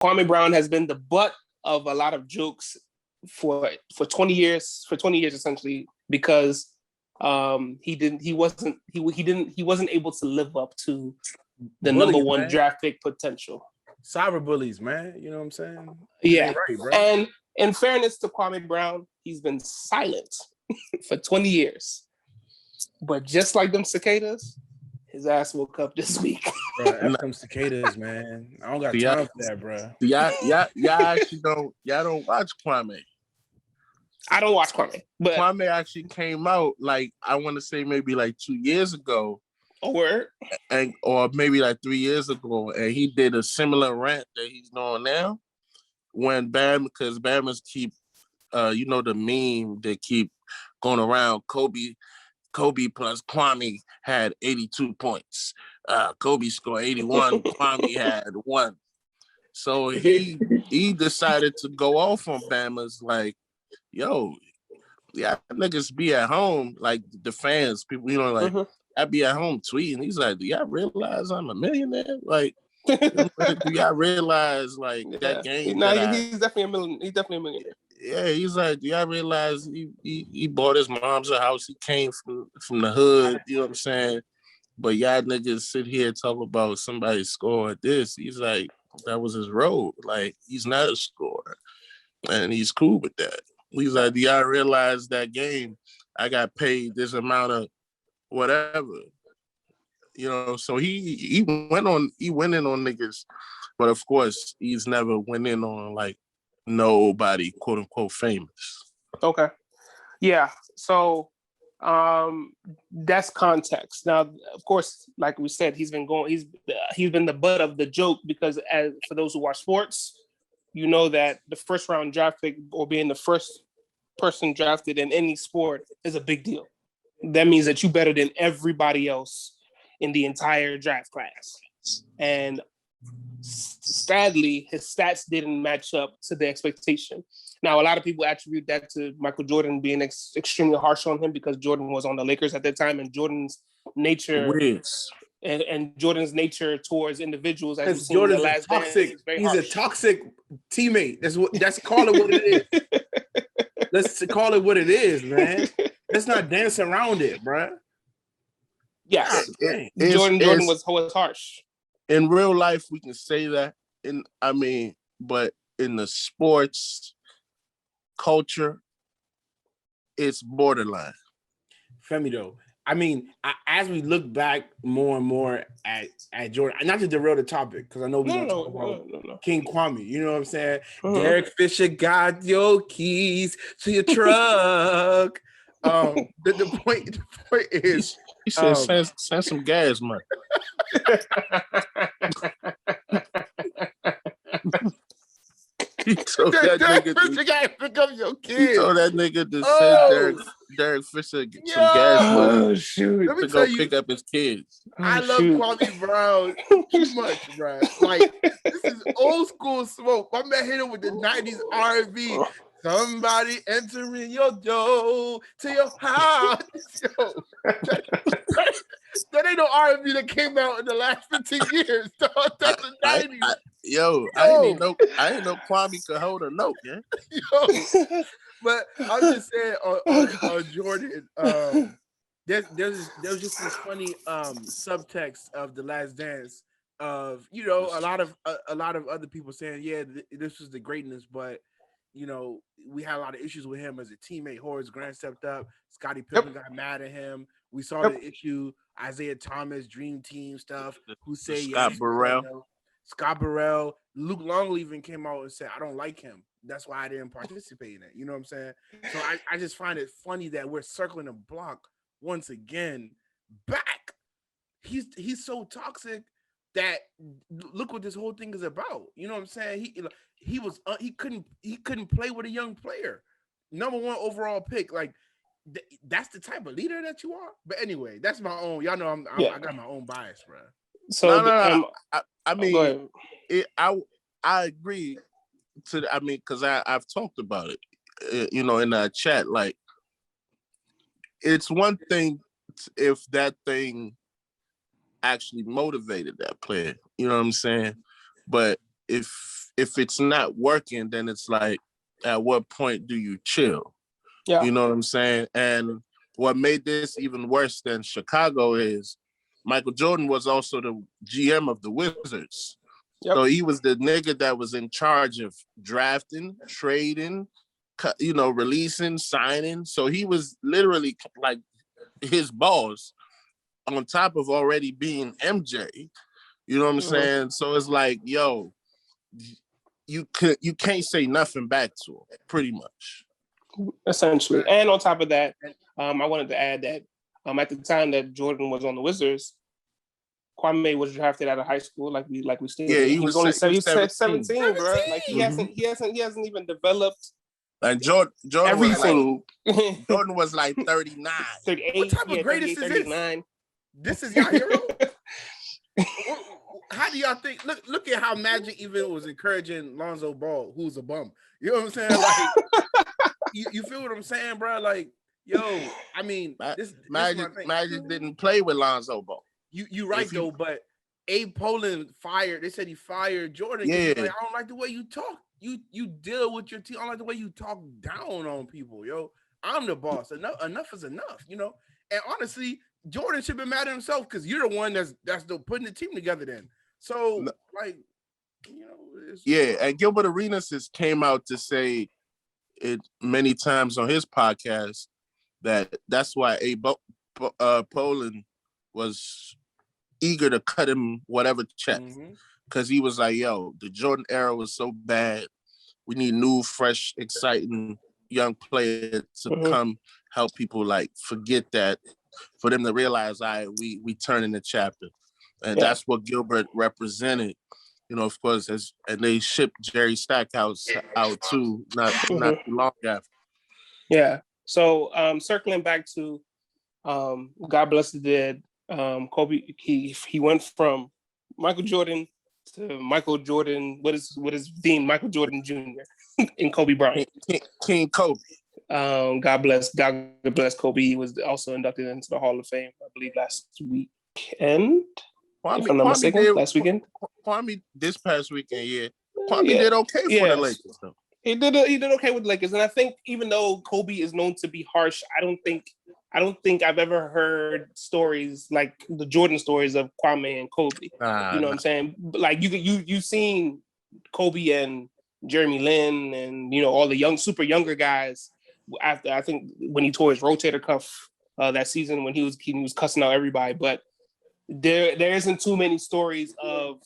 Kwame Brown has been the butt of a lot of jokes for 20 years, essentially, because he wasn't able to live up to the Bullies, number one man. draft pick potential. Cyber bullies, man. You know what I'm saying? Yeah. Right, bro. And in fairness to Kwame Brown, he's been silent for 20 years. But just like them cicadas, his ass woke up this week. Bro, F them cicadas, man. I don't got time for that, bro. Y'all don't watch Kwame. I don't watch Kwame, but Kwame actually came out like, I want to say maybe like 2 years ago. A word? Or maybe like 3 years ago, and he did a similar rant that he's doing now. When because Bama's keep, you know, the meme that keep going around, Kobe plus Kwame had 82 points. Kobe scored 81, Kwame had 1. So he decided to go off on Bama's like, yo, yeah, niggas be at home, like the fans, people, you know, like, I be at home tweeting. He's like, do y'all realize I'm a millionaire? Like, do y'all realize, like, that game? No, he's definitely a millionaire. He's definitely a millionaire. Yeah, he's like, do y'all realize he bought his mom's a house? He came from the hood, you know what I'm saying? But y'all niggas sit here and talk about somebody scored this. He's like, that was his road. Like, he's not a scorer. And he's cool with that. He's like, do y'all realize that game? I got paid this amount of whatever, you know. So he went in on niggas, but of course he's never went in on like nobody quote unquote famous. Okay, yeah. So that's context. Now, of course, like we said, he's been the butt of the joke because, as for those who watch sports, you know that the first round draft pick or being the first person drafted in any sport is a big deal. That means that you're better than everybody else in the entire draft class. And sadly, his stats didn't match up to the expectation. Now, a lot of people attribute that to Michael Jordan being extremely harsh on him because Jordan was on the Lakers at that time, and Jordan's nature and Jordan's nature towards individuals, as Jordan's toxic. He's a toxic teammate. That's call it what it is. Let's call it what it is, man. Let's not dance around it, bro. Yes, Jordan was harsh. In real life, we can say that. But in the sports culture, it's borderline. Femi, though, I mean, as we look back more and more at Jordan, not to derail the topic, because I know we're going to talk about King Kwame, you know what I'm saying? Derek Fisher got your keys to your truck. The point is... He said, send some gas money. He told that nigga to send Derek Fisher some gas money to go pick up his kids. I love Kwame Brown too much, bro. Like, this is old school smoke. My man hit him with the 90s R&B. Somebody entering your door to your house. Yo, that ain't no R&B that came out in the last 15 years. Dog. That's the 90s. I didn't know Kwame could hold a note, man. Yo, but I'm just saying on Jordan, there's just this funny subtext of The Last Dance of, you know, a lot of other people saying, yeah, this was the greatness, but you know, we had a lot of issues with him as a teammate. Horace Grant stepped up. Scottie Pippen got mad at him. We saw the issue, Isaiah Thomas, Dream Team stuff. Who say Scott Burrell. Luke Longley even came out and said, I don't like him. That's why I didn't participate in it. You know what I'm saying? So I just find it funny that we're circling the block once again back. He's so toxic that look what this whole thing is about. You know what I'm saying? He couldn't play with a young player. Number 1 overall pick. Like that's the type of leader that you are. But anyway, that's my own. Y'all know I got my own bias, bro. So I agree because I've talked about it, you know, in that chat. Like, it's one thing if that thing actually motivated that player, you know what I'm saying? But if if it's not working, then it's like, at what point do you chill? Yeah. You know what I'm saying? And what made this even worse than Chicago is Michael Jordan was also the GM of the Wizards. Yep. So he was the nigga that was in charge of drafting, trading, releasing, signing. So he was literally like his boss on top of already being MJ. You know what I'm saying? So it's like, yo, you can't say nothing back to him, pretty much. Essentially. And on top of that, I wanted to add that at the time that Jordan was on the Wizards, Kwame was drafted out of high school, like we stated. Yeah, he was only 17, bro. Like he Mm-hmm. hasn't even developed and Jordan everything. Jordan was like 39. 38. What type of greatness is 39. This is your hero? How do y'all think? Look at how Magic even was encouraging Lonzo Ball, who's a bum. You know what I'm saying? Like, you feel what I'm saying, bro? Like, yo, I mean, Magic didn't play with Lonzo Ball. You right though, but Abe Poland fired. They said he fired Jordan. Yeah, like, I don't like the way you talk. You deal with your team. I don't like the way you talk down on people, yo. I'm the boss. Enough is enough, you know. And honestly, Jordan should be mad at himself because you're the one that's putting the team together. Then, so like, you know, and Gilbert Arenas came out to say it many times on his podcast that's why Abe Poland was eager to cut him whatever check, because he was like, yo, the Jordan era was so bad. We need new, fresh, exciting young players to come help people like forget that, for them to realize, we turning the chapter. And that's what Gilbert represented. You know, of course, and they shipped Jerry Stackhouse out too, not too long after. Yeah. So circling back to God bless the dead, Kobe, he went from Michael Jordan to Michael Jordan, what is deemed Michael Jordan Jr. in Kobe Bryant. King Kobe. God bless Kobe. He was also inducted into the Hall of Fame, I believe, last weekend. If I'm not mistaken, last weekend. Kwame this past weekend, yeah. Kwame did okay for the Lakers, though. He did okay with the Lakers, and I think even though Kobe is known to be harsh, I don't think I've ever heard stories like the Jordan stories of Kwame and Kobe. You know what I'm saying? Like you seen Kobe and Jeremy Lin and all the super younger guys after, I think, when he tore his rotator cuff that season when he was cussing out everybody. But there isn't too many stories of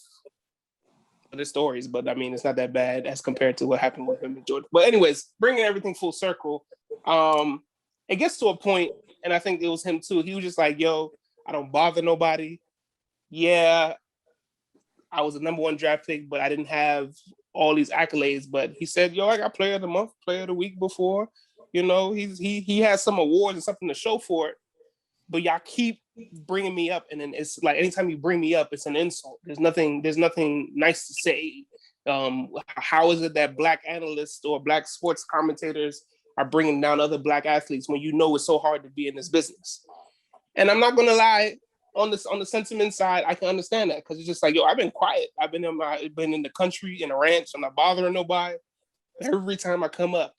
the stories, but I mean, it's not that bad as compared to what happened with him and Jordan. But anyways, bringing everything full circle, it gets to a point, and I think it was him too. He was just like, yo, I don't bother nobody. Yeah, I was a number 1 draft pick, but I didn't have all these accolades. But he said, yo, I got player of the month, player of the week before. He has some awards and something to show for it. But y'all keep bringing me up, and then it's like anytime you bring me up, it's an insult. There's nothing nice to say. How is it that black analysts or black sports commentators are bringing down other black athletes when it's so hard to be in this business? And I'm not gonna lie, on the sentiment side, I can understand that, because it's just like, yo, I've been quiet. I've been in the country in a ranch. I'm not bothering nobody. Every time I come up,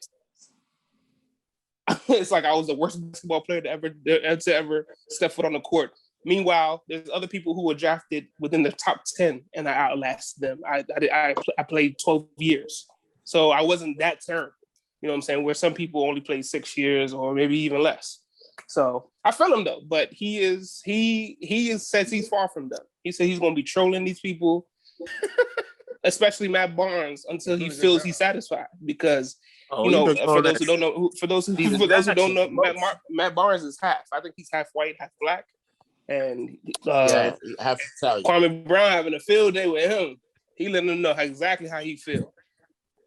it's like I was the worst basketball player to ever step foot on the court. Meanwhile, there's other people who were drafted within the top 10, and I outlasted them. I played 12 years, so I wasn't that terrible. You know what I'm saying? Where some people only play 6 years or maybe even less. So I felt him though, but he says he's far from done. He said he's going to be trolling these people, especially Matt Barnes, until he feels he's satisfied. Because for those who don't know, Matt Barnes is half. I think he's half white, half black, and half Italian. Kwame Brown having a field day with him. He letting him know exactly how he feels.